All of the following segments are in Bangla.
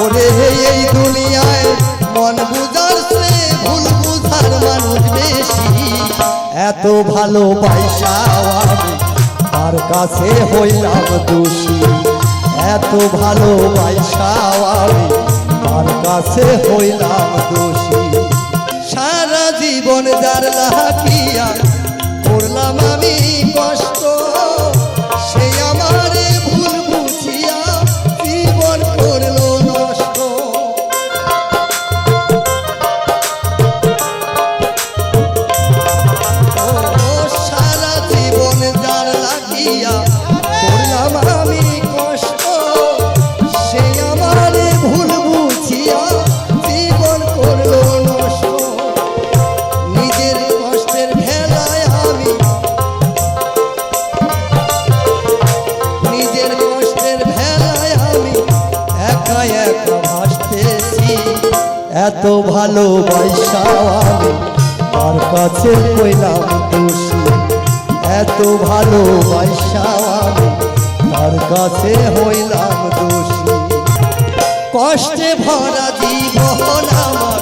ওরে এই দুনিয়ায় মন বুঝার চেয়ে ভুল বুঝার মানুষ বেশি। এত ভালোবাসাও আমি তার কাছে হইলাম দোষী, এত ভালোবাসাও আমি তার কাছে হইলাম দোষী। সারা জীবন যার লাকিয়া করলাম আমি কষ্ট, সে আমারে ভুল বুঝিয়া জীবন করলো নষ্ট। সারা জীবন যার লাকিয়া করলাম আমি কষ্ট, সে আমারে ভুল বুঝিয়া জীবন করলো নষ্ট। নিজের কষ্টের ভেলায় আমি, নিজের কষ্টের ভেলায় আমি একা একা ভাসতেছি। এত ভালোবাসাও আমি তার কাছে হইলাম দোষী, এত ভালোবাসাও আমি তার কাছে হইলাম দোষী। কষ্টে ভরা জীবন আমার,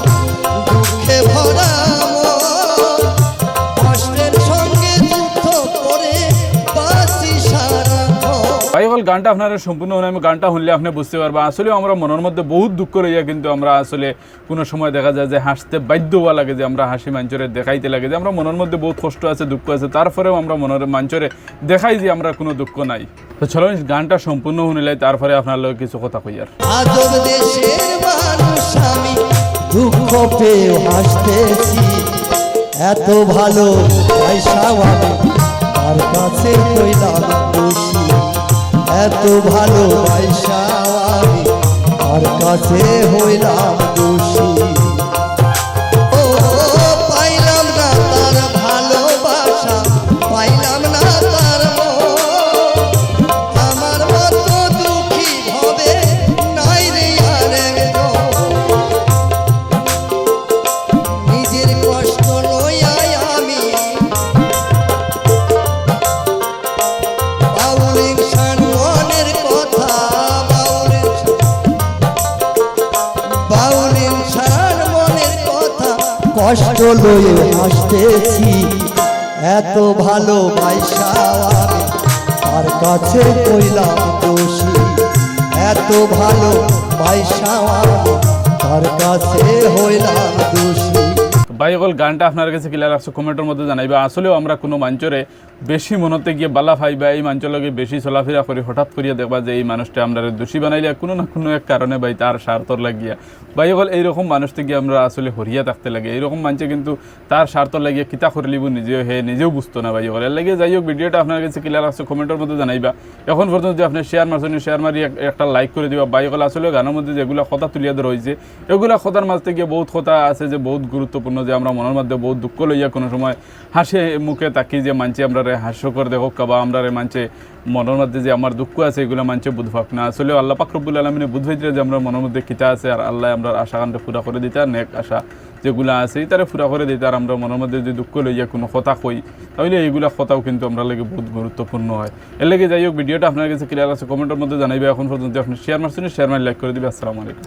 দুঃখে ভরা মন, কষ্টের সঙ্গে যুদ্ধ করে বাঁচি সারাক্ষণ। ভাই হল গানটা আপনারা সম্পূর্ণ আমি গানটা শুনলে আপনি বুঝতে পারবা আসলে আমরা মনের মধ্যে বহুত দুঃখ রইয়া, কিন্তু আমরা আসলে কোনো সময় দেখা যায় যে হাসতে বাধ্য হওয়া লাগে, যে আমরা হাসি মঞ্চরে দেখাইতে লাগে যে আমরা মনের মধ্যে বহুত কষ্ট আছে, দুঃখ আছে, তারপরেও আমরা মনের মঞ্চরে দেখাই যে আমরা কোনো দুঃখ নাই। তো চলো গানটা সম্পূর্ণ শুনিলাই, তারপরে আপনার লোক কিছু কথা কইয়ার। আজব দেশের মানুষ আমি, দুঃখ পেয়ে হাসতেছি। এত ভালোবাসাও আমি তার কাছে হইলাম দোষী, এত ভালোবাসাও আমি তার কাছে হইলাম দোষী। ও পাইলাম না তার ভালোবাসা, পাইলাম না তার মন, আমার মতো দুঃখী হবে নাই রে আর একজন। নিজের কষ্ট লইয়াই আমি বাউল ইনসান মনের কথা, বাউল ইনসান মনের কথা কষ্ট লয়ে হাসতেছি। এত ভালোবাসাও আমি তার কাছে হইলাম দোষী, এত ভালোবাসাও আমি তার কাছে হইলাম দোষী। ভাই হল গানটা আপনার কাছে ক্লিয়ার লাগছে কমেন্টের মধ্যে জানাইবা। আসলেও আমরা কোনো মঞ্চরে বেশি মনতে গিয়ে বালা পাইবা, এই মঞ্চের লগে বেশি চলাফেরা করি হঠাৎ করিয়া দেখবা যে এই মানুষটা আমরা দোষী বানাইলে কোনো না কোনো এক কারণে ভাই তার স্বার্থর লাগিয়া ভাই হল এইরকম মানুষকে গিয়ে আমরা আসলে হরিয়া থাকতে লাগে। এইরকম মানুষে কিন্তু তার স্বার্থর লাগিয়ে কিতা করে লিব নিজেও নিজেও বুঝতো না ভাই হল। এর লাগে যাই হোক ভিডিওটা আপনার কাছে ক্লিয়ার লাগছে কমেন্টের মধ্যে জানাইবা। এখন পর্যন্ত আপনি শেয়ার মারছেন, শেয়ার মারি একটা লাইক করে দিবা। ভাই হল আসলে গানের মধ্যে যেগুলো কথা তুলিয়া ধরা হয়েছে এগুলো কথার মাঝ থেকে বহুত কথা আছে যে বহুত গুরুত্বপূর্ণ, যে আমরা মনের মধ্যে বহুত দুঃখ লইয়া কোনো সময় হাসে মুখে তাকি যে মানছে আমরা হাস্যকর দেখো কাবা আমরা মানছে মনের মধ্যে যে আমার দুঃখ আছে এগুলো মানছে বুঝবাক না। আসলে আল্লাহ পাক রব্বুল আলামিনে বুঝাইতে যে আমরা মনের মধ্যে কিতা আছে, আর আল্লাহ আমরা আশা কান্ডে পুরা করে দিতে, আর নেক আশা যেগুলো আছে তারা পুরা করে দিতে। আর আমরা মনের মধ্যে যদি দুঃখ লইয়া কোনো কথা কই তাহলে এইগুলা কথাও কিন্তু আমরা লাগে বহুত গুরুত্বপূর্ণ হয়। এর লাগে যাই হোক ভিডিওটা আপনার কাছে ক্লিয়ার আছে কমেন্টের মধ্যে জানাইবে। এখন পর্যন্ত আপনি শেয়ার মারছেন, শেয়ার মারি লাইক করে দিবে। আসসালামু আলাইকুম।